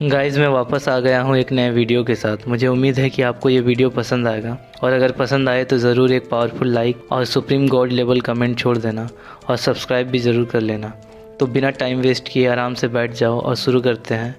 Guys मैं वापस आ गया हूँ एक नए वीडियो के साथ। मुझे उम्मीद है कि आपको ये वीडियो पसंद आएगा और अगर पसंद आए तो ज़रूर एक पावरफुल लाइक और सुप्रीम गॉड लेवल कमेंट छोड़ देना और सब्सक्राइब भी ज़रूर कर लेना। तो बिना टाइम वेस्ट किए आराम से बैठ जाओ और शुरू करते हैं।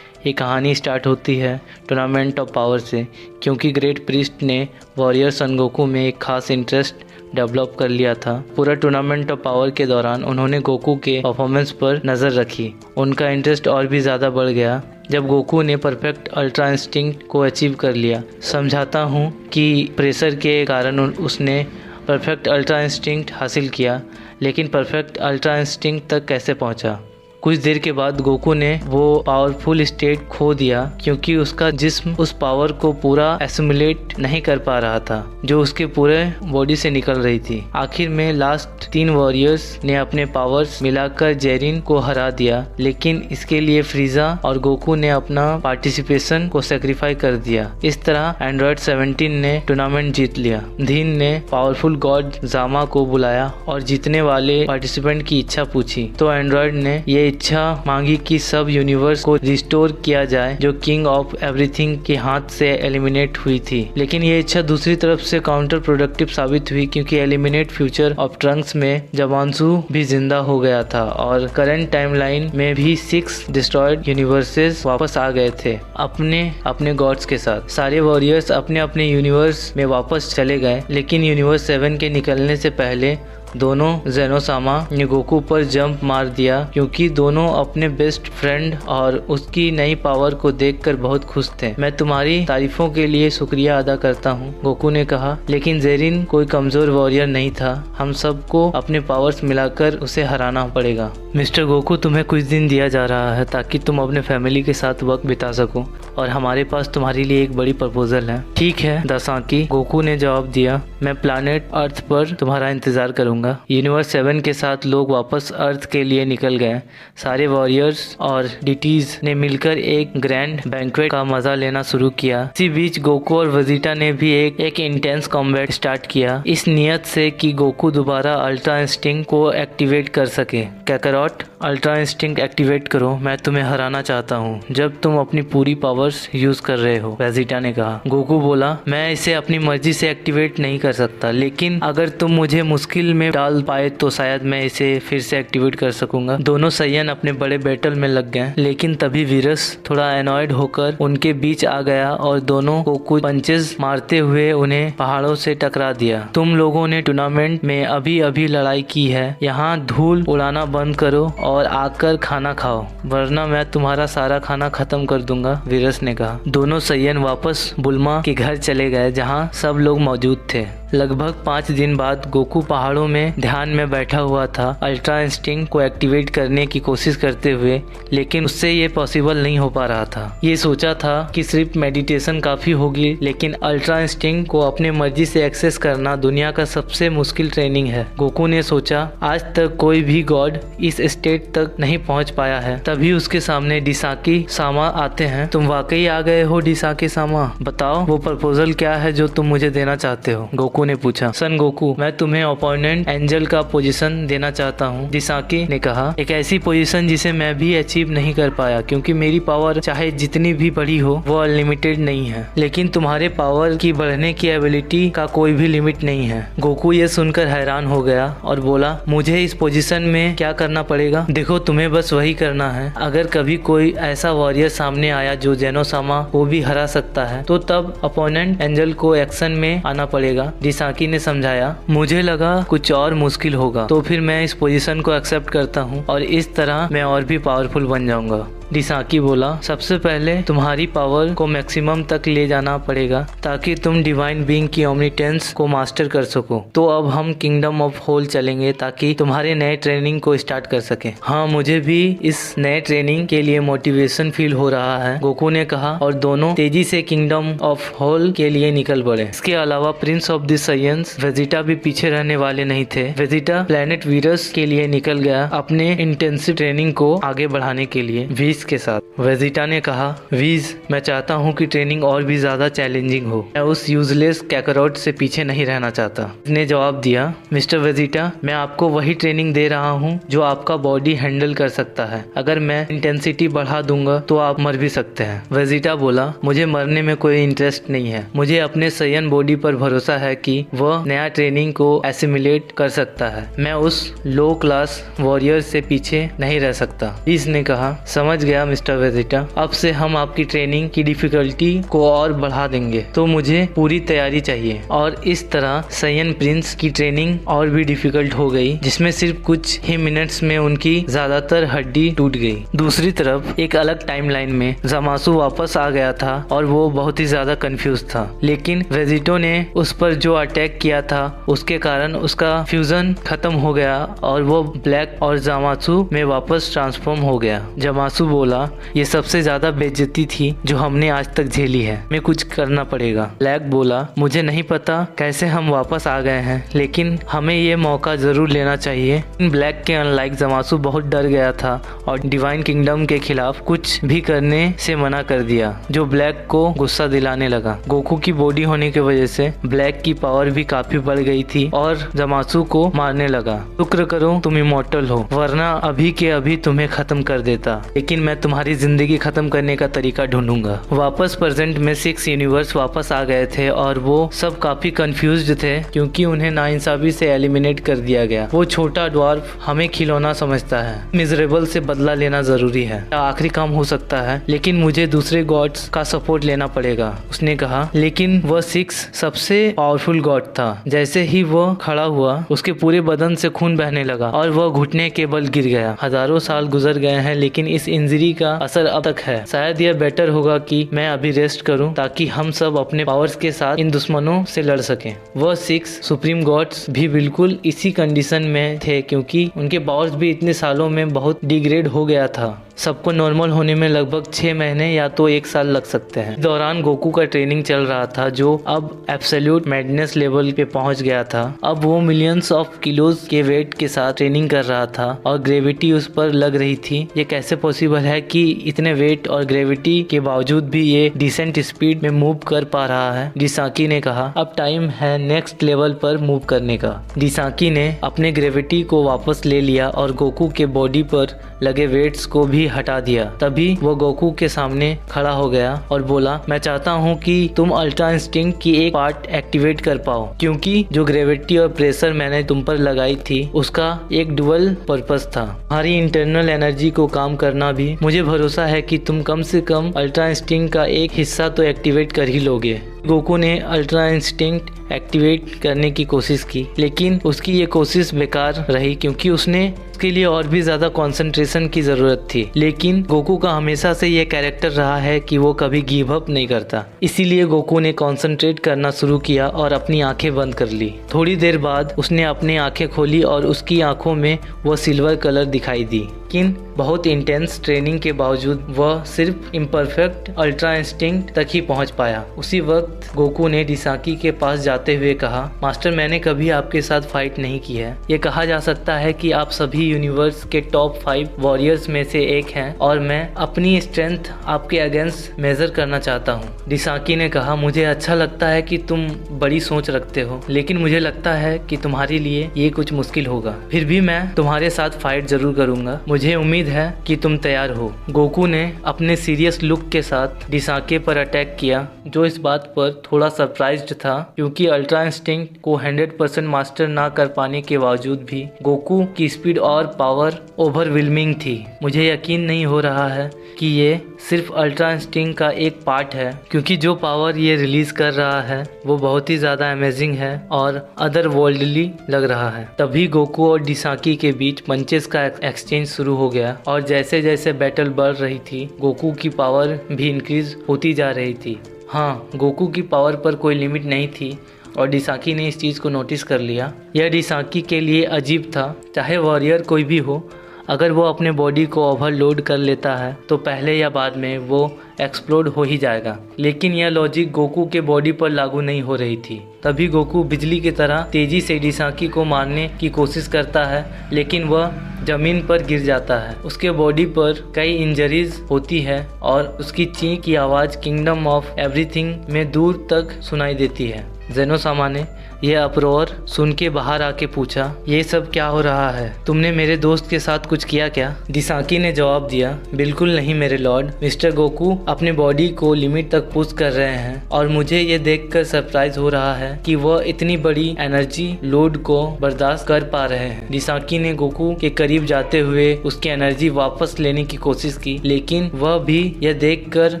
ये कहानी स्टार्ट होती है टूर्नामेंट ऑफ पावर से, क्योंकि ग्रेट प्रीस्ट ने वॉरियर सन गोकू में एक खास इंटरेस्ट डेवलप कर लिया था। पूरा टूर्नामेंट ऑफ पावर के दौरान उन्होंने गोकू के परफॉर्मेंस पर नज़र रखी। उनका इंटरेस्ट और भी ज़्यादा बढ़ गया जब गोकू ने परफेक्ट अल्ट्रा इंस्टिंक्ट को अचीव कर लिया। समझाता हूँ कि प्रेशर के कारण उसने परफेक्ट अल्ट्रा इंस्टिंक्ट हासिल किया, लेकिन परफेक्ट अल्ट्रा इंस्टिंक्ट तक कैसे पहुँचा। कुछ देर के बाद गोकू ने वो पावरफुल स्टेट खो दिया, क्योंकि उसका जिस्म उस पावर को पूरा एसिमुलेट नहीं कर पा रहा था जो उसके पूरे बॉडी से निकल रही थी। आखिर में लास्ट 3 वॉरियर्स ने अपने पावर्स मिलाकर जेरिन को हरा दिया, लेकिन इसके लिए फ्रीजा और गोकू ने अपना पार्टिसिपेशन को सेक्रीफाई कर दिया। इस तरह एंड्रॉयड 17 ने टूर्नामेंट जीत लिया। धीन ने पावरफुल गॉड जामा को बुलाया और जीतने वाले पार्टिसिपेंट की इच्छा पूछी, तो एंड्रॉयड ने ये इच्छा मांगी कि सब यूनिवर्स को रिस्टोर किया जाए जो किंग ऑफ एवरीथिंग के हाथ से एलिमिनेट हुई थी। लेकिन ये इच्छा दूसरी तरफ से काउंटर प्रोडक्टिव साबित हुई, क्योंकि एलिमिनेट फ्यूचर ऑफ ट्रंक्स में जवानसू भी जिंदा हो गया था और करंट टाइमलाइन में भी 6 डिस्ट्रॉयड यूनिवर्सेस वापस आ गए थे अपने अपने गॉड्स के साथ। सारे वॉरियर्स अपने अपने यूनिवर्स में वापस चले गए, लेकिन यूनिवर्स 7 के निकलने से पहले दोनों जेनोसामा ने गोकू पर जंप मार दिया, क्योंकि दोनों अपने बेस्ट फ्रेंड और उसकी नई पावर को देखकर बहुत खुश थे। मैं तुम्हारी तारीफों के लिए शुक्रिया अदा करता हूँ, गोकू ने कहा, लेकिन जेरिन कोई कमजोर वॉरियर नहीं था। हम सबको अपने पावर्स मिलाकर उसे हराना पड़ेगा। मिस्टर गोकू, तुम्हें कुछ दिन दिया जा रहा है ताकि तुम अपने फैमिली के साथ वक्त बिता सको, और हमारे पास तुम्हारे लिए एक बड़ी प्रपोजल है। ठीक है दासाकी, गोकू ने जवाब दिया, मैं प्लैनेट अर्थ पर तुम्हारा इंतजार करूंगा। यूनिवर्स 7 के साथ लोग वापस अर्थ के लिए निकल गए। सारे वॉरियर्स और डिटीज ने मिलकर एक ग्रैंड बैंक्वेट का मजा लेना शुरू किया। इसी बीच गोकू और वेजिटा ने भी एक इंटेंस कॉम्बैट स्टार्ट किया, इस नियत से कि गोकू दोबारा अल्ट्रा इंस्टिंक्ट को एक्टिवेट कर सके। कैकरॉट, अल्ट्रा इंस्टिंक्ट एक्टिवेट करो, मैं तुम्हें हराना चाहता हूँ जब तुम अपनी पूरी पावर्स यूज कर रहे हो, वेजिटा ने कहा। गोकू बोला, मैं इसे अपनी मर्जी से एक्टिवेट नहीं कर सकता, लेकिन अगर तुम मुझे मुश्किल में डाल पाए तो शायद मैं इसे फिर से एक्टिवेट कर सकूंगा। दोनों सैयन अपने बड़े बैटल में लग गए, लेकिन तभी वीरस थोड़ा एनॉयड होकर उनके बीच आ गया और दोनों को कुछ पंचेस मारते हुए उन्हें पहाड़ों से टकरा दिया। तुम लोगों ने टूर्नामेंट में अभी अभी लड़ाई की है, यहाँ धूल उड़ाना बंद करो और आकर खाना खाओ, वरना मैं तुम्हारा सारा खाना खत्म कर दूंगा, वीरस ने कहा। दोनों सैयन वापस बुल्मा के घर चले गए, जहाँ सब लोग मौजूद थे। लगभग 5 दिन बाद गोकू पहाड़ों में ध्यान में बैठा हुआ था, अल्ट्रा इंस्टिंक्ट को एक्टिवेट करने की कोशिश करते हुए, लेकिन उससे ये पॉसिबल नहीं हो पा रहा था। ये सोचा था कि सिर्फ मेडिटेशन काफी होगी, लेकिन अल्ट्रा इंस्टिंक्ट को अपने मर्जी से एक्सेस करना दुनिया का सबसे मुश्किल ट्रेनिंग है। गोकू ने सोचा, आज तक कोई भी गॉड इस स्टेट तक नहीं पहुंच पाया है। तभी उसके सामने डिसाकी सामा आते हैं। तुम वाकई आ गए हो डिसाकी सामा, बताओ वो प्रपोजल क्या है जो तुम मुझे देना चाहते हो, गोकू ने पूछा। सन गोकू, मैं तुम्हें ओपोनेंट एंजल का पोजीशन देना चाहता हूँ, डिसाकी ने कहा। एक ऐसी पोजीशन जिसे मैं भी अचीव नहीं कर पाया, क्योंकि मेरी पावर चाहे जितनी भी बड़ी हो वो अनलिमिटेड नहीं है, लेकिन तुम्हारे पावर की बढ़ने की एबिलिटी का कोई भी लिमिट नहीं है। गोकू ये सुनकर हैरान हो गया और बोला, मुझे इस पोजीशन में क्या करना पड़ेगा? देखो, तुम्हें बस वही करना है। अगर कभी कोई ऐसा वॉरियर सामने आया जो जेनोसामा को भी हरा सकता है, तो तब अपोनेंट एंजल को एक्शन में आना पड़ेगा, डिसाकी ने समझाया। मुझे लगा कुछ और मुश्किल होगा, तो फिर मैं इस पोजीशन को एक्सेप्ट करता हूँ और इस तरह मैं और भी पावरफुल बन जाऊंगा। डिसाकी बोला, सबसे पहले तुम्हारी पावर को मैक्सिमम तक ले जाना पड़ेगा ताकि तुम डिवाइन बीइंग की ओमनीटेंस को मास्टर कर सको। तो अब हम किंगडम ऑफ होल चलेंगे ताकि तुम्हारे नए ट्रेनिंग को स्टार्ट कर सके। हाँ, मुझे भी इस नए ट्रेनिंग के लिए मोटिवेशन फील हो रहा है, गोकू ने कहा, और दोनों तेजी से किंगडम ऑफ होल के लिए निकल पड़े। इसके अलावा Prince of the science Vegeta भी पीछे रहने वाले नहीं थे। वेजिटा प्लेनेट वीरस के लिए निकल गया अपने इंटेंसिव ट्रेनिंग को आगे बढ़ाने के लिए। वॉइस के साथ। वेजिटा ने कहा, वीज, मैं चाहता हूँ कि ट्रेनिंग और भी ज्यादा चैलेंजिंग हो। मैं उस यूजलेस कैकरोट से पीछे नहीं रहना चाहता। उसने जवाब दिया, मिस्टर वेजिटा, मैं आपको वही ट्रेनिंग दे रहा हूँ जो आपका बॉडी हैंडल कर सकता है। अगर मैं इंटेंसिटी बढ़ा दूंगा तो आप मर भी सकते हैं। वेजिटा बोला, मुझे मरने में कोई इंटरेस्ट नहीं है। मुझे अपने सयन बॉडी पर भरोसा है कि वह नया ट्रेनिंग को एसिमिलेट कर सकता है। मैं उस लो क्लास वॉरियर से पीछे नहीं रह सकता। वीज ने कहा, समझ गया मिस्टर वेजिटा, अब से हम आपकी ट्रेनिंग की डिफिकल्टी को और बढ़ा देंगे, तो मुझे पूरी तैयारी चाहिए। और इस तरह सयन प्रिंस की ट्रेनिंग और भी डिफिकल्ट हो गई, जिसमें सिर्फ कुछ ही मिनट्स में उनकी ज्यादातर हड्डी टूट गई। दूसरी तरफ एक अलग टाइमलाइन में ज़मासु वापस आ गया था और वो बहुत ही ज्यादा कंफ्यूज था, लेकिन वेजिटो ने उस पर जो अटैक किया था उसके कारण उसका फ्यूजन खत्म हो गया और वो ब्लैक और ज़मासु में वापस ट्रांसफॉर्म हो गया। ज़मासु बोला, ये सबसे ज्यादा बेइज्जती थी जो हमने आज तक झेली है, मैं कुछ करना पड़ेगा। ब्लैक बोला, मुझे नहीं पता कैसे हम वापस आ गए हैं, लेकिन हमें ये मौका जरूर लेना चाहिए। ब्लैक के अनलाइक ज़मासु बहुत डर गया था और डिवाइन किंगडम के खिलाफ कुछ भी करने से मना कर दिया, जो ब्लैक को गुस्सा दिलाने लगा। गोकू की बॉडी होने की वजह से ब्लैक की पावर भी काफी बढ़ गई थी और ज़मासु को मारने लगा। शुक्र करो तुम इमॉर्टल हो, वरना अभी के अभी तुम्हें खत्म कर देता, लेकिन मैं तुम्हारी जिंदगी खत्म करने का तरीका ढूंढूंगा। वापस प्रेजेंट में 6 यूनिवर्स वापस आ गए थे और वो सब काफी कंफ्यूज्ड थे क्योंकि उन्हें नाइंसाफी से एलिमिनेट कर दिया गया। वो छोटा ड्वार्फ हमें खिलौना समझता है। मिजरेबल से बदला लेना जरूरी है, आखिरी काम हो सकता है, लेकिन मुझे दूसरे गॉड्स का सपोर्ट लेना पड़ेगा। उसने कहा, लेकिन वह 6 सबसे पावरफुल गॉड था। जैसे ही वह खड़ा हुआ उसके पूरे बदन से खून बहने लगा और वह घुटने के बल गिर गया। हजारों साल गुजर गए हैं, लेकिन इस इंजरी का असर अब तक है। शायद यह बेटर होगा कि मैं अभी रेस्ट करूं ताकि हम सब अपने पावर्स के साथ इन दुश्मनों से लड़ सकें। वह 6 सुप्रीम गॉड्स भी बिल्कुल इसी कंडीशन में थे क्योंकि उनके पावर्स भी इतने सालों में बहुत डिग्रेड हो गया था। सबको नॉर्मल होने में लगभग 6 महीने या तो 1 साल लग सकते हैं। इस दौरान गोकू का ट्रेनिंग चल रहा था जो अब एब्सोल्यूट मैडनेस लेवल पे पहुंच गया था। अब वो मिलियंस ऑफ किलोज के वेट के साथ ट्रेनिंग कर रहा था और ग्रेविटी उस पर लग रही थी। ये कैसे पॉसिबल है कि इतने वेट और ग्रेविटी के बावजूद भी ये डिसेंट स्पीड में मूव कर पा रहा है? डिसाकी ने कहा, अब टाइम है नेक्स्ट लेवल पर मूव करने का। डिसाकी ने अपने ग्रेविटी को वापस ले लिया और गोकू के बॉडी पर लगे वेट्स को भी हटा दिया। तभी वो गोकू के सामने खड़ा हो गया और बोला, मैं चाहता हूँ कि तुम अल्ट्रा इंस्टिंक्ट की एक पार्ट एक्टिवेट कर पाओ, क्योंकि जो ग्रेविटी और प्रेशर मैंने तुम पर लगाई थी उसका एक डुअल पर्पस था। हमारी इंटरनल एनर्जी को काम करना भी। मुझे भरोसा है कि तुम कम से कम अल्ट्रा इंस्टिंक्ट का एक हिस्सा तो एक्टिवेट कर ही लोगे। गोकू ने अल्ट्रा इंस्टिंक्ट एक्टिवेट करने की कोशिश की, लेकिन उसकी ये कोशिश बेकार रही क्योंकि उसके लिए और भी ज्यादा कंसंट्रेशन की जरूरत थी। लेकिन गोकू का हमेशा से ये कैरेक्टर रहा है कि वो कभी गिव अप नहीं करता। इसीलिए गोकू ने कंसंट्रेट करना शुरू किया और अपनी आंखें बंद कर ली। थोड़ी देर बाद उसने अपनी आंखें खोली और उसकी आंखों में वो सिल्वर कलर दिखाई दी। लेकिन बहुत इंटेंस ट्रेनिंग के बावजूद वह सिर्फ इम्परफेक्ट अल्ट्रा इंस्टिंक्ट तक ही पहुंच पाया। उसी वक्त गोकू ने डिसाकी के पास जाते हुए कहा, मास्टर, मैंने कभी आपके साथ फाइट नहीं की है। ये कहा जा सकता है कि आप सभी यूनिवर्स के टॉप 5 वॉरियर्स में से एक हैं और मैं अपनी स्ट्रेंथ आपके अगेंस्ट मेजर करना चाहता हूँ। डिसाकी ने कहा, मुझे अच्छा लगता है कि तुम बड़ी सोच रखते हो, लेकिन मुझे लगता है कि तुम्हारे लिए ये कुछ मुश्किल होगा। फिर भी मैं तुम्हारे साथ फाइट जरूर करूंगा। मुझे उम्मीद है कि तुम तैयार हो। गोकू ने अपने सीरियस लुक के साथ डिसाके पर अटैक किया, जो इस बात पर थोड़ा सरप्राइज्ड था क्योंकि अल्ट्रा इंस्टिंक्ट को 100% मास्टर ना कर पाने के बावजूद भी गोकू की स्पीड और पावर ओवरवेलमिंग थी। मुझे यकीन नहीं हो रहा है कि ये सिर्फ अल्ट्रा इंस्टिंक्ट का एक पार्ट है, क्योंकि जो पावर ये रिलीज कर रहा है वो बहुत ही ज्यादा अमेजिंग है और अदर वर्ल्डली लग रहा है। तभी गोकू और डिसाकी के बीच पंचेस का एक्सचेंज शुरू हो गया और जैसे जैसे बैटल बढ़ रही थी गोकू की पावर भी इंक्रीज होती जा रही थी। हाँ, गोकू की पावर पर कोई लिमिट नहीं थी और डिसाकी ने इस चीज़ को नोटिस कर लिया। यह डिसाकी के लिए अजीब था। चाहे वॉरियर कोई भी हो, अगर वो अपने बॉडी को ओवरलोड कर लेता है तो पहले या बाद में वो एक्सप्लोड हो ही जाएगा। लेकिन यह लॉजिक गोकू के बॉडी पर लागू नहीं हो रही थी। तभी गोकू बिजली की तरह तेजी से डिसाकी को मारने की कोशिश करता है, लेकिन वह जमीन पर गिर जाता है। उसके बॉडी पर कई इंजरीज होती है और उसकी चीख की आवाज़ किंगडम ऑफ एवरीथिंग में दूर तक सुनाई देती है। जेनोसामा ने यह अपरोर सुन के बाहर आके पूछा, ये सब क्या हो रहा है? तुमने मेरे दोस्त के साथ कुछ किया क्या? डिसाकी ने जवाब दिया, बिल्कुल नहीं मेरे लॉर्ड। मिस्टर गोकू अपने बॉडी को लिमिट तक पुश कर रहे हैं और मुझे ये देखकर सरप्राइज हो रहा है कि वह इतनी बड़ी एनर्जी लोड को बर्दाश्त कर पा रहे हैं। डिसाकी ने गोकू के करीब जाते हुए उसकी एनर्जी वापस लेने की कोशिश की, लेकिन वह भी यह देखकर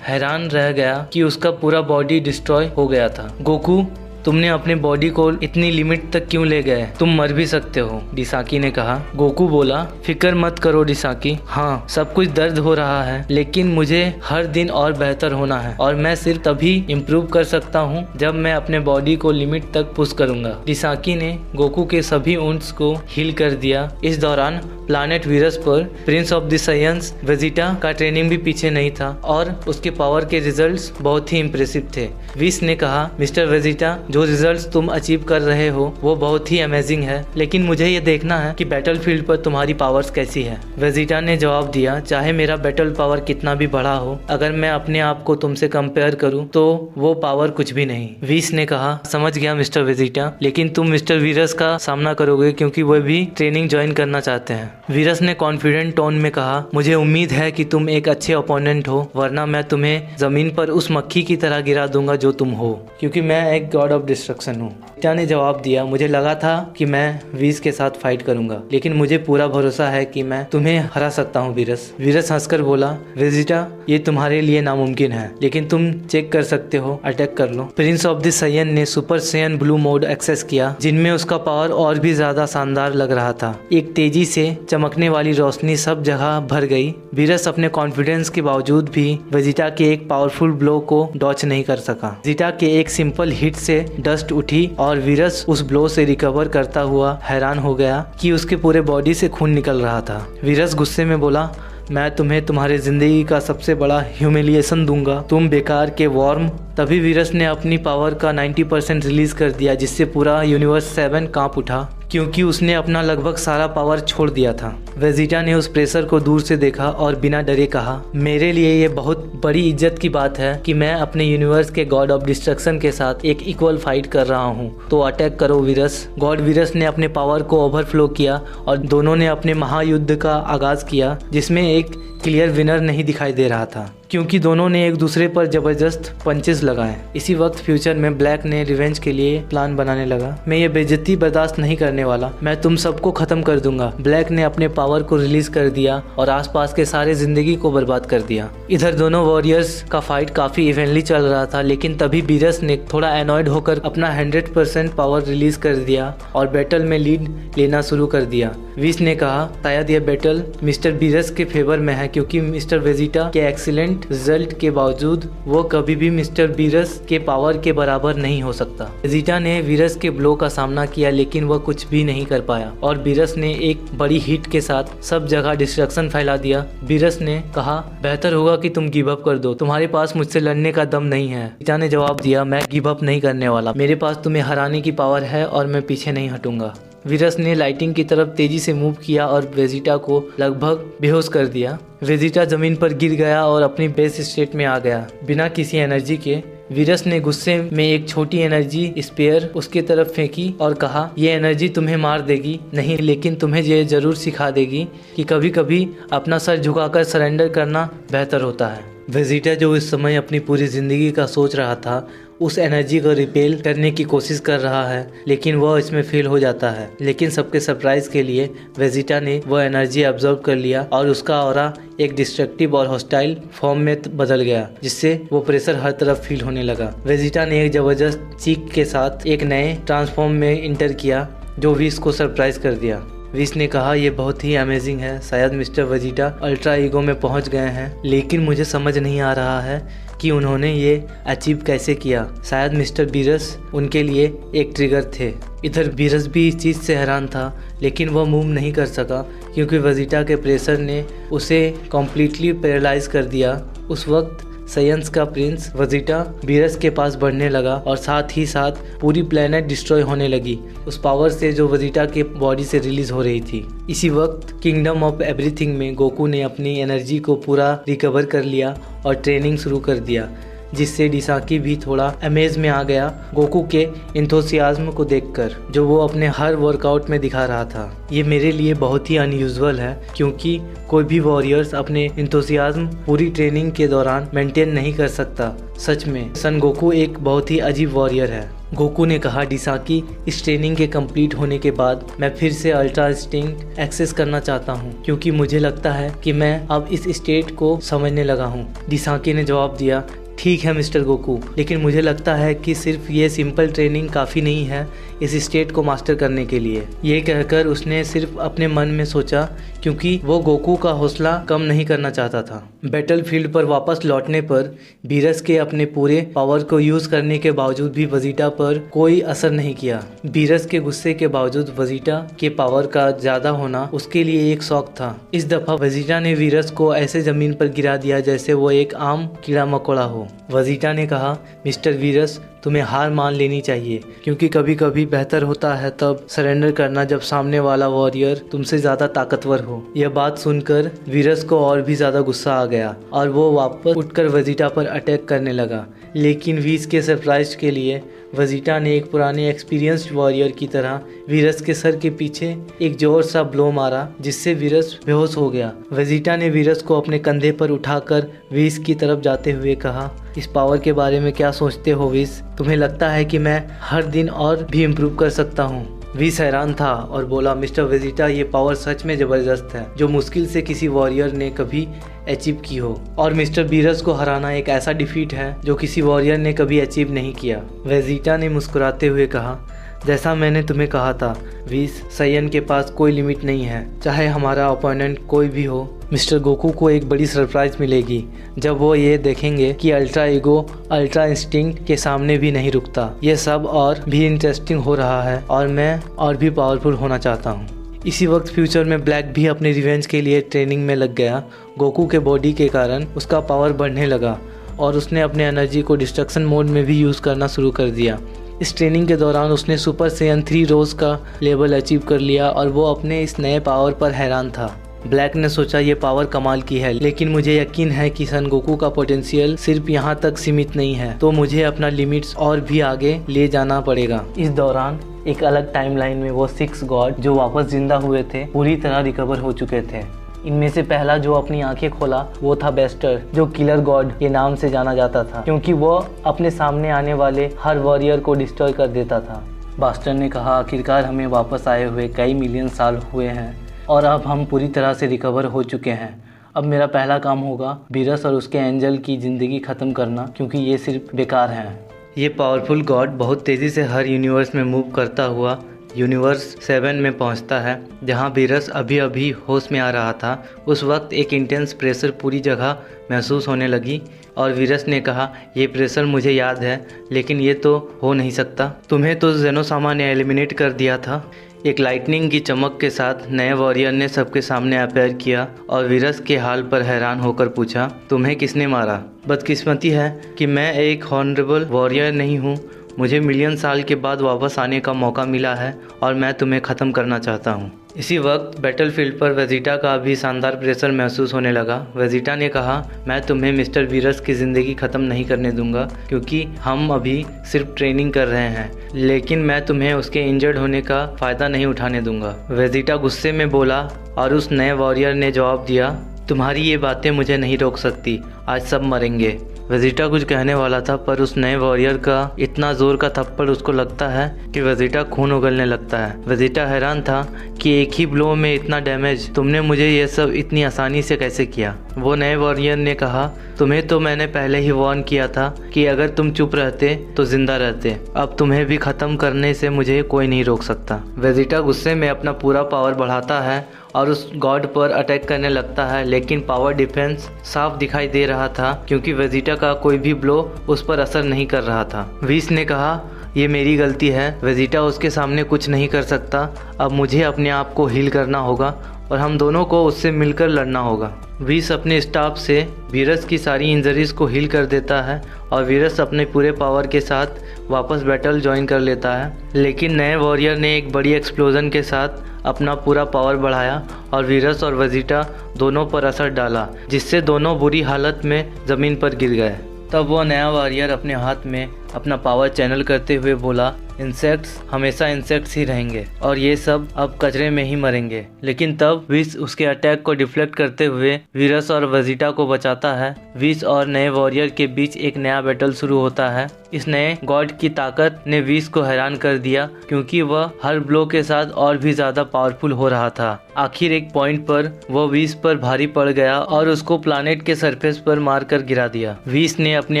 हैरान रह गया कि उसका पूरा बॉडी डिस्ट्रॉय हो गया था। गोकू, तुमने अपने बॉडी को इतनी लिमिट तक क्यों ले गए? तुम मर भी सकते हो, डिसाकी ने कहा। गोकू बोला, फिक्र मत करो डिसाकी, हाँ सब कुछ दर्द हो रहा है, लेकिन मुझे हर दिन और बेहतर होना है और मैं सिर्फ तभी इम्प्रूव कर सकता हूँ जब मैं अपने बॉडी को लिमिट तक पुश करूंगा। डिसाकी ने गोकू के सभी वुंड्स को हील कर दिया। इस दौरान प्लानेट वीरस पर प्रिंस ऑफ द साइयंस वेजिटा का ट्रेनिंग भी पीछे नहीं था और उसके पावर के रिजल्ट्स बहुत ही इम्प्रेसिव थे। विस ने कहा, मिस्टर वेजिटा, जो रिजल्ट्स तुम अचीव कर रहे हो वो बहुत ही अमेजिंग है, लेकिन मुझे ये देखना है कि बैटलफील्ड पर तुम्हारी पावर्स कैसी है। वेजिटा ने जवाब दिया, चाहे मेरा बैटल पावर कितना भी बड़ा हो, अगर मैं अपने आप को तुमसे कंपेयर करूं तो वो पावर कुछ भी नहीं। विस ने कहा, समझ गया मिस्टर वेजिटा, लेकिन तुम मिस्टर वीरस का सामना करोगे क्योंकि वह भी ट्रेनिंग ज्वाइन करना चाहते हैं। वीरस ने कॉन्फिडेंट टोन में कहा, मुझे उम्मीद है कि तुम एक अच्छे ओपोनेंट हो, वरना मैं तुम्हें जमीन पर उस मक्खी की तरह गिरा दूंगा जो तुम हो, क्योंकि मैं एक गॉड ऑफ डिस्ट्रक्शन हूँ। वेजिटा ने जवाब दिया, मुझे लगा था कि मैं वीस के साथ फाइट करूंगा, लेकिन मुझे पूरा भरोसा है कि मैं तुम्हें हरा सकता हूँ वीरस। वीरस हंसकर बोला, वेजिटा, ये तुम्हारे लिए नामुमकिन है, लेकिन तुम चेक कर सकते हो, अटैक कर लो। प्रिंस ऑफ द साइयन ने सुपर साइयन ब्लू मोड एक्सेस किया, जिनमें उसका पावर और भी ज्यादा शानदार लग रहा था। एक तेजी से चमकने वाली रोशनी सब जगह भर गई। वीरस अपने कॉन्फिडेंस के बावजूद भी वेजिटा के एक पावरफुल ब्लो को डॉच नहीं कर सका। वेजिटा के एक सिंपल हिट से डस्ट उठी और वीरस उस ब्लो से रिकवर करता हुआ हैरान हो गया कि उसके पूरे बॉडी से खून निकल रहा था। वीरस गुस्से में बोला, मैं तुम्हें तुम्हारी जिंदगी का सबसे बड़ा ह्यूमिलिएशन दूंगा, तुम बेकार के वॉर्म। तभी वीरस ने अपनी पावर का 90% रिलीज कर दिया, जिससे पूरा यूनिवर्स 7 कांप उठा, क्योंकि उसने अपना लगभग सारा पावर छोड़ दिया था। वेजिटा ने उस प्रेशर को दूर से देखा और बिना डरे कहा, मेरे लिए ये बहुत बड़ी इज्जत की बात है कि मैं अपने यूनिवर्स के गॉड ऑफ डिस्ट्रक्शन के साथ एक इक्वल फाइट कर रहा हूँ, तो अटैक करो वीरस। गॉड वीरस ने अपने पावर को ओवरफ्लो किया और दोनों ने अपने महायुद्ध का आगाज किया, जिसमें एक क्लियर विनर नहीं दिखाई दे रहा था, क्योंकि दोनों ने एक दूसरे पर जबरदस्त पंचेस लगाए। इसी वक्त फ्यूचर में ब्लैक ने रिवेंज के लिए प्लान बनाने लगा। मैं ये बेइज्जती बर्दाश्त नहीं करने वाला, मैं तुम सबको खत्म कर दूंगा। ब्लैक ने अपने पावर को रिलीज कर दिया और आसपास के सारे जिंदगी को बर्बाद कर दिया। इधर दोनों वॉरियर्स का फाइट काफी इवेंटली चल रहा था, लेकिन तभी वीरस ने थोड़ा एनॉयड होकर अपना 100% पावर रिलीज कर दिया और बैटल में लीड लेना शुरू कर दिया। विस ने कहा, शायद यह बैटल मिस्टर वीरस के फेवर में है, क्योंकि मिस्टर वेजिटा के एक्सीलेंट रिजल्ट के बावजूद वो कभी भी मिस्टर वीरस के पावर के बराबर नहीं हो सकता। वेजिटा ने वीरस के ब्लो का सामना किया, लेकिन वह कुछ भी नहीं कर पाया और वीरस ने एक बड़ी हिट के साथ सब जगह डिस्ट्रक्शन फैला दिया। वीरस ने कहा, बेहतर होगा कि तुम गिव अप कर दो, तुम्हारे पास मुझसे लड़ने का दम नहीं है। वेजिटा ने जवाब दिया, मैं गिव अप नहीं करने वाला, मेरे पास तुम्हें हराने की पावर है और मैं पीछे नहीं हटूंगा। वीरस ने लाइटिंग की तरफ तेजी से मूव किया और वेजिटा को लगभग बेहोश कर दिया। वेजिटा जमीन पर गिर गया और अपनी बेस स्टेट में आ गया बिना किसी एनर्जी के। वीरस ने गुस्से में एक छोटी एनर्जी स्पेयर उसके तरफ फेंकी और कहा, ये एनर्जी तुम्हें मार देगी नहीं, लेकिन तुम्हें ये जरूर सिखा देगी कि कभी कभी अपना सर झुकाकर सरेंडर करना बेहतर होता है। वेजिटा, जो इस समय अपनी पूरी जिंदगी का सोच रहा था, उस एनर्जी को रिपेल करने की कोशिश कर रहा है, लेकिन वह इसमें फेल हो जाता है। लेकिन सबके सरप्राइज के लिए वेजिटा ने वह एनर्जी अब्जॉर्ब कर लिया और उसका ऑरा एक डिस्ट्रक्टिव और हॉस्टाइल फॉर्म में बदल गया, जिससे वो प्रेशर हर तरफ फील होने लगा। वेजिटा ने एक जबरदस्त चीख के साथ एक नए ट्रांसफॉर्म में इंटर किया, जो विस को सरप्राइज कर दिया। विस ने कहा, यह बहुत ही अमेजिंग है, शायद मिस्टर वेजिटा अल्ट्रा ईगो में पहुंच गए हैं, लेकिन मुझे समझ नहीं आ रहा है कि उन्होंने ये अचीव कैसे किया। शायद मिस्टर वीरस उनके लिए एक ट्रिगर थे। इधर वीरस भी इस चीज़ से हैरान था, लेकिन वह मूव नहीं कर सका क्योंकि वेजिटा के प्रेशर ने उसे कम्प्लीटली पैरालाइज कर दिया। उस वक्त साइंस का प्रिंस वेजिटा वीरस के पास बढ़ने लगा और साथ ही साथ पूरी प्लेनेट डिस्ट्रॉय होने लगी उस पावर से जो वेजिटा के बॉडी से रिलीज हो रही थी। इसी वक्त किंगडम ऑफ एवरीथिंग में गोकू ने अपनी एनर्जी को पूरा रिकवर कर लिया और ट्रेनिंग शुरू कर दिया, जिससे डिसाकी भी थोड़ा अमेज में आ गया गोकू के एंथुसियाज्म को देखकर जो वो अपने हर वर्कआउट में दिखा रहा था। ये मेरे लिए बहुत ही अनयूजुअल है क्योंकि कोई भी वॉरियर्स अपने एंथुसियाज्म पूरी ट्रेनिंग के दौरान मेंटेन नहीं कर सकता। सच में सन गोकू एक बहुत ही अजीब वॉरियर है। गोकू ने कहा, डिसाकी, इस ट्रेनिंग के कंप्लीट होने के बाद मैं फिर से अल्ट्रा इंस्टिंक्ट एक्सेस करना चाहता हूँ क्योंकि मुझे लगता है कि मैं अब इस स्टेट को समझने लगा हूँ। डिसाकी ने जवाब दिया, ठीक है मिस्टर गोकू, लेकिन मुझे लगता है कि सिर्फ ये सिंपल ट्रेनिंग काफ़ी नहीं है इस स्टेट को मास्टर करने के लिए। ये कहकर उसने सिर्फ अपने मन में सोचा क्योंकि वो गोकू का हौसला कम नहीं करना चाहता था। बैटलफील्ड पर वापस लौटने पर वीरस के अपने पूरे पावर को यूज़ करने के बावजूद भी वेजिटा पर कोई असर नहीं किया। वीरस के गुस्से के बावजूद वेजिटा के पावर का ज़्यादा होना उसके लिए एक शौक था। इस दफ़ा वेजिटा ने वीरस को ऐसे ज़मीन पर गिरा दिया जैसे वो एक आम कीड़ा मकोड़ा हो। वेजिटा ने कहा, मिस्टर वीरस, तुम्हें हार मान लेनी चाहिए क्योंकि कभी कभी बेहतर होता है तब सरेंडर करना जब सामने वाला वॉरियर तुमसे ज़्यादा ताकतवर हो। यह बात सुनकर वीरस को और भी ज़्यादा गुस्सा आ गया और वो वापस उठकर वेजिटा पर अटैक करने लगा, लेकिन वीस के सरप्राइज के लिए वेजिटा ने एक पुराने एक्सपीरियंस्ड वॉरियर की तरह वीरस के सर के पीछे एक जोर सा ब्लो मारा जिससे वीरस बेहोश हो गया। वेजिटा ने वीरस को अपने कंधे पर उठाकर वीस की तरफ जाते हुए कहा, इस पावर के बारे में क्या सोचते हो वीस? तुम्हें लगता है कि मैं हर दिन और भी इम्प्रूव कर सकता हूँ? वीस हैरान था और बोला, मिस्टर वेजिटा, ये पावर सच में ज़बरदस्त है जो मुश्किल से किसी वॉरियर ने कभी अचीव की हो, और मिस्टर वीरस को हराना एक ऐसा डिफीट है जो किसी वॉरियर ने कभी अचीव नहीं किया। वेजिटा ने मुस्कुराते हुए कहा, जैसा मैंने तुम्हें कहा था वीस, सायन के पास कोई लिमिट नहीं है, चाहे हमारा ओपोनेंट कोई भी हो। मिस्टर गोकू को एक बड़ी सरप्राइज मिलेगी जब वो ये देखेंगे कि अल्ट्रा ईगो अल्ट्रा इंस्टिंक्ट के सामने भी नहीं रुकता। ये सब और भी इंटरेस्टिंग हो रहा है और मैं और भी पावरफुल होना चाहता हूँ। इसी वक्त फ्यूचर में ब्लैक भी अपने रिवेंज के लिए ट्रेनिंग में लग गया। गोकू के बॉडी के कारण उसका पावर बढ़ने लगा और उसने अपने एनर्जी को डिस्ट्रक्शन मोड में भी यूज़ करना शुरू कर दिया। इस ट्रेनिंग के दौरान उसने सुपर सैयन 3 रोज का लेवल अचीव कर लिया और वो अपने इस नए पावर पर हैरान था। ब्लैक ने सोचा, ये पावर कमाल की है, लेकिन मुझे यकीन है कि सन गोकू का पोटेंशियल सिर्फ यहाँ तक सीमित नहीं है, तो मुझे अपना लिमिट्स और भी आगे ले जाना पड़ेगा। इस दौरान एक अलग टाइमलाइन में वो 6 गॉड जो वापस जिंदा हुए थे पूरी तरह रिकवर हो चुके थे। इनमें से पहला जो अपनी आंखें खोला वो था बेस्टर, जो किलर गॉड के नाम से जाना जाता था क्योंकि वो अपने सामने आने वाले हर वॉरियर को डिस्ट्रॉय कर देता था। बास्टर ने कहा, आखिरकार हमें वापस आए हुए कई मिलियन साल हुए हैं और अब हम पूरी तरह से रिकवर हो चुके हैं। अब मेरा पहला काम होगा वीरस और उसके एंजल की ज़िंदगी ख़त्म करना क्योंकि ये सिर्फ बेकार हैं। ये पावरफुल गॉड बहुत तेज़ी से हर यूनिवर्स में मूव करता हुआ यूनिवर्स 7 में पहुंचता है जहां वीरस अभी अभी होश में आ रहा था। उस वक्त एक इंटेंस प्रेशर पूरी जगह महसूस होने लगी और वीरस ने कहा, ये प्रेशर मुझे याद है, लेकिन ये तो हो नहीं सकता। तुम्हें तो जेनोसामा ने एलिमिनेट कर दिया था। एक लाइटनिंग की चमक के साथ नए वॉरियर ने सबके सामने अपीयर किया और वीरस के हाल पर हैरान होकर पूछा, तुम्हें किसने मारा? बदकिस्मती है कि मैं एक हॉनरेबल वॉरियर नहीं हूँ। मुझे मिलियन साल के बाद वापस आने का मौका मिला है और मैं तुम्हें ख़त्म करना चाहता हूँ। इसी वक्त बैटलफील्ड पर वेजिटा का भी शानदार प्रेशर महसूस होने लगा। वेजिटा ने कहा, मैं तुम्हें मिस्टर वीरस की ज़िंदगी ख़त्म नहीं करने दूंगा क्योंकि हम अभी सिर्फ ट्रेनिंग कर रहे हैं, लेकिन मैं तुम्हें उसके इंजर्ड होने का फ़ायदा नहीं उठाने दूंगा। वेजिटा गुस्से में बोला और उस नए वॉरियर ने जवाब दिया, तुम्हारी ये बातें मुझे नहीं रोक सकती, आज सब मरेंगे। वेजिटा कुछ कहने वाला था पर उस नए वॉरियर का इतना जोर का थप्पड़ उसको लगता है कि वेजिटा खून उगलने लगता है। वेजिटा हैरान था कि एक ही ब्लो में इतना डैमेज, तुमने मुझे ये सब इतनी आसानी से कैसे किया? वो नए वॉरियर ने कहा, तुम्हें तो मैंने पहले ही वार्न किया था कि अगर तुम चुप रहते तो जिंदा रहते। अब तुम्हें भी ख़त्म करने से मुझे कोई नहीं रोक सकता। वेजिटा गुस्से में अपना पूरा पावर बढ़ाता है और उस गॉड पर अटैक करने लगता है, लेकिन पावर डिफेंस साफ दिखाई दे रहा था क्योंकि वेजिटा का कोई भी ब्लो उस पर असर नहीं कर रहा था। वीस ने कहा, ये मेरी गलती है, वेजिटा उसके सामने कुछ नहीं कर सकता, अब मुझे अपने आप को हील करना होगा। और हम दोनों को उससे मिलकर लड़ना होगा। विस अपने स्टाफ से वीरस की सारी इंजरीज को हील कर देता है और वीरस अपने पूरे पावर के साथ वापस बैटल ज्वाइन कर लेता है। लेकिन नए वॉरियर ने एक बड़ी एक्सप्लोजन के साथ अपना पूरा पावर बढ़ाया और वीरस और वेजिटा दोनों पर असर डाला, जिससे दोनों बुरी हालत में ज़मीन पर गिर गए। तब वो नया वॉरियर अपने हाथ में अपना पावर चैनल करते हुए बोला, इंसेक्ट्स हमेशा इंसेक्ट्स ही रहेंगे और ये सब अब कचरे में ही मरेंगे। लेकिन तब विस उसके अटैक को डिफ्लेक्ट करते हुए वीरस और वेजिटा को बचाता है। विस और नए वॉरियर के बीच एक नया बैटल शुरू होता है। इस नए गॉड की ताकत ने विस को हैरान कर दिया, क्योंकि वह हर ब्लो के साथ और भी ज्यादा पावरफुल हो रहा था। आखिर एक पॉइंट पर वो विस पर भारी पड़ गया और उसको प्लानेट के सरफेस पर मारकर गिरा दिया। विस ने अपने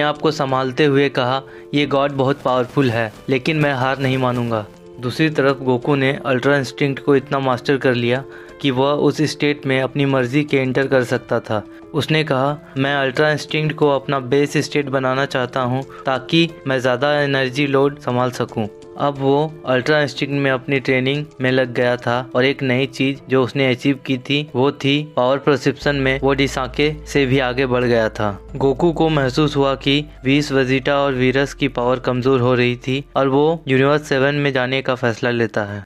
आप को संभालते हुए कहा, ये गॉड बहुत पावरफुल है, लेकिन मैं हार नहीं मानूंगा। दूसरी तरफ गोकू ने अल्ट्रा इंस्टिंक्ट को इतना मास्टर कर लिया कि वह उस स्टेट में अपनी मर्जी के एंटर कर सकता था। उसने कहा, मैं अल्ट्रा इंस्टिंक्ट को अपना बेस स्टेट बनाना चाहता हूँ ताकि मैं ज़्यादा एनर्जी लोड संभाल सकूँ। अब वो अल्ट्रा इंस्टिंक्ट में अपनी ट्रेनिंग में लग गया था और एक नई चीज जो उसने अचीव की थी वो थी पावर परसेप्शन में वो डिसाके से भी आगे बढ़ गया था। गोकू को महसूस हुआ कि विस, वेजिटा और वीरस की पावर कमजोर हो रही थी और वो यूनिवर्स 7 में जाने का फैसला लेता है।